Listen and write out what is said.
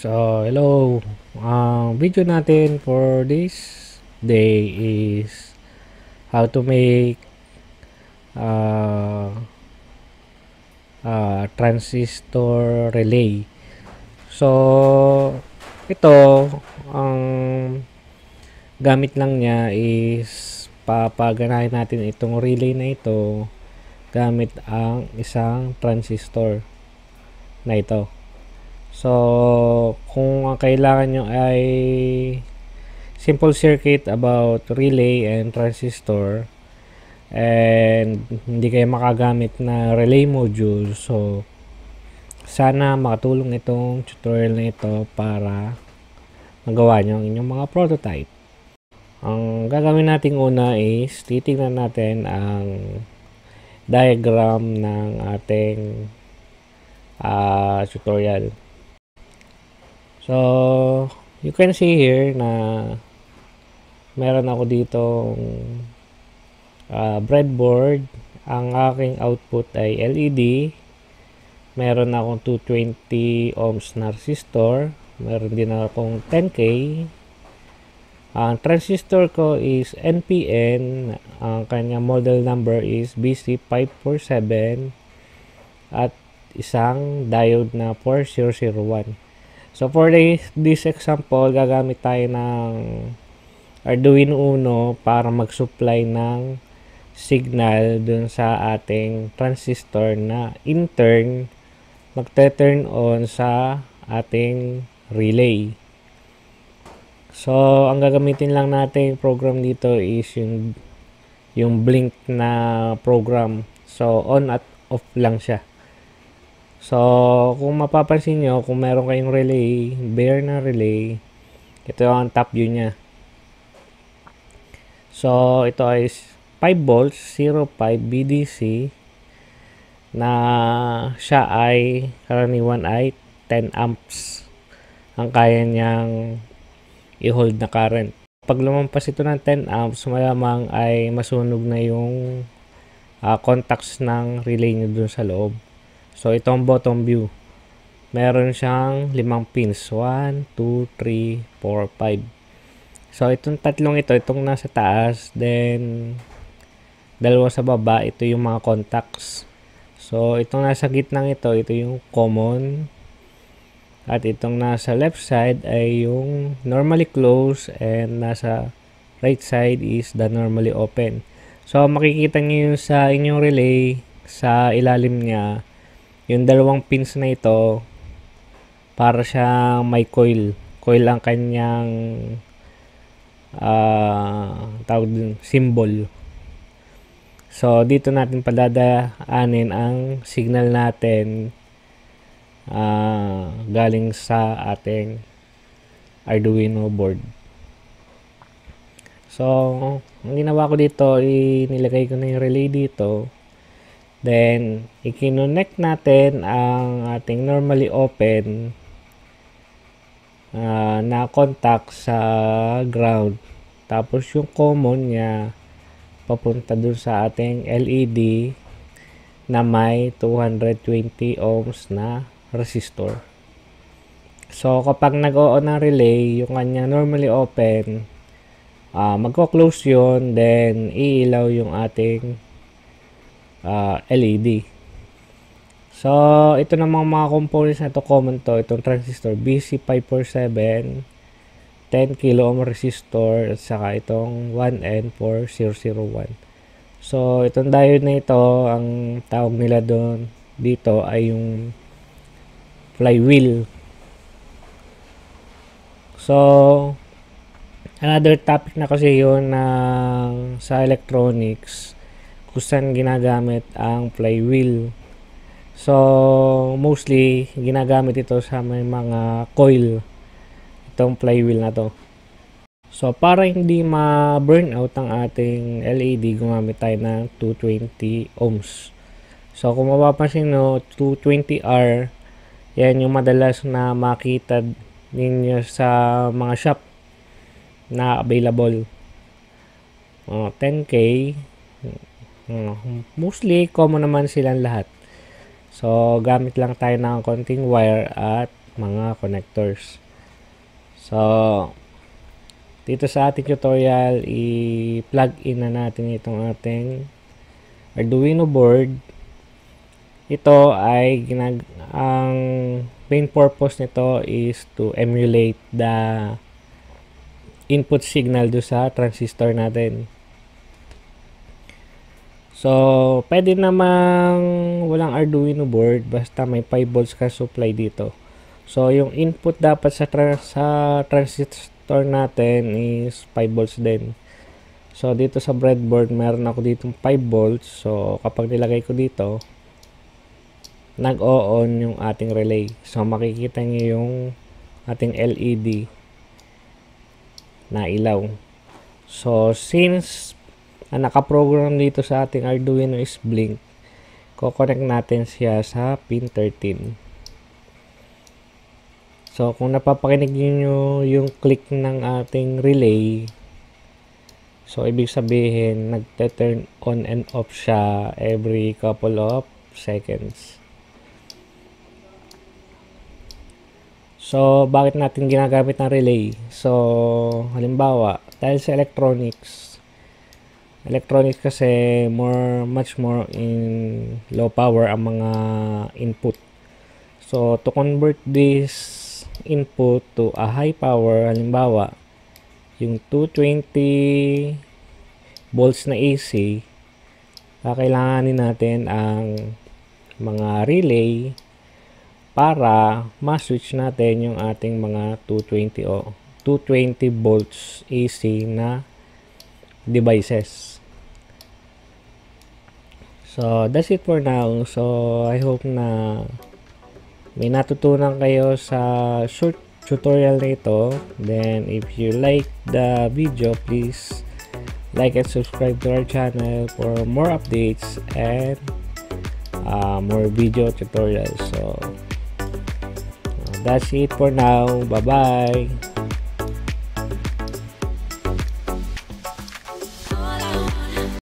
So, hello. Video natin for this day is how to make uh, transistor relay. So, ito, ang gamit lang niya is papaganahin natin itong relay na ito gamit ang isang transistor na ito. So, kung ang kailangan nyo ay simple circuit about relay and transistor and hindi kayo makagamit na relay module, so sana makatulong itong tutorial na ito para magawa nyo ang inyong mga prototype. Ang gagawin natin una is titingnan natin ang diagram ng ating tutorial. So, you can see here na meron ako ditong breadboard. Ang aking output ay LED. Meron akong 220 ohms na resistor. Meron din akong 10K. Ang transistor ko is NPN. Ang kanyang model number is BC547 at isang diode na 4001. So for this example, gagamit tayo ng Arduino Uno para mag-supply ng signal dun sa ating transistor na in turn magte-turn on sa ating relay. So ang gagamitin lang natin program dito is yung blink na program. So on at off lang siya. So, kung mapapansin nyo, kung meron kayong relay, bare na relay, ito ang top view niya. So, ito ay 5 volts, 0.5 BDC, na siya ay, karaniwan ay 10 amps ang kaya niyang i-hold na current. Pag lumampas ito ng 10 amps, malamang ay masunog na yung contacts ng relay nyo dun sa loob. So, itong bottom view, meron siyang 5 pins. 1, 2, 3, 4, 5. So, itong tatlong ito, itong nasa taas, then dalawa sa baba, ito yung mga contacts. So, itong nasa gitnang ito yung common. At itong nasa left side ay yung normally closed, and nasa right side is the normally open. So, makikita nyo yung sa inyong relay, sa ilalim niya, yung dalawang pins na ito, para siyang may coil. Coil ang kanyang tawag din, symbol. So, dito natin padadaanin ang signal natin galing sa ating Arduino board. So, ang ginawa ko dito, nilagay ko na yung relay dito. Then, i-connect natin ang ating normally open na contact sa ground. Tapos, yung common niya papunta dun sa ating LED na may 220 ohms na resistor. So, kapag nag-on ang relay, yung kanya normally open, magko-close yun, then iilaw yung ating LED. So, ito namang mga components na ito, common to, itong transistor BC547, 10 kilo ohm resistor, at saka itong 1N4001. So, itong diode na ito, ang tawag nila doon dito ay yung flywheel. So, another topic na kasi yun sa electronics, kung saan ginagamit ang flywheel. So, mostly, ginagamit ito sa may mga coil, itong flywheel na to. So, para hindi ma-burn out ang ating LED, gumamit tayo ng 220 ohms. So, kung mapapansin nyo, 220R, yan yung madalas na makita ninyo sa mga shop na available. 10K, mostly common naman silang lahat. So gamit lang tayo ng konting wire at mga connectors. So, dito sa ating tutorial, i-plug in na natin itong ating Arduino board. Ito ay ang main purpose nito is to emulate the input signal do sa transistor natin. So, pwede namang walang Arduino board basta may 5 volts ka supply dito. So, yung input dapat sa transistor natin is 5 volts din. So, dito sa breadboard, meron ako dito 5 volts. So, kapag nilagay ko dito, nag-o-on yung ating relay. So, makikita nyo yung ating LED na ilaw. So, since nakaprogram dito sa ating Arduino is blink, ko-connect natin siya sa pin 13. So, kung napapakinig nyo yung click ng ating relay, so, ibig sabihin, nagte-turn on and off siya every couple of seconds. So, bakit natin ginagamit ng relay? So, halimbawa, dahil sa electronics kasi much more in low power ang mga input. So, to convert this input to a high power, halimbawa, yung 220 volts na AC, kailanganin natin ang mga relay para ma-switch natin yung ating mga 220 volts AC na devices. So, that's it for now. So, I hope na may natutunan kayo sa short tutorial nito. Then, if you like the video, please like and subscribe to our channel for more updates and more video tutorials. So, that's it for now. Bye-bye.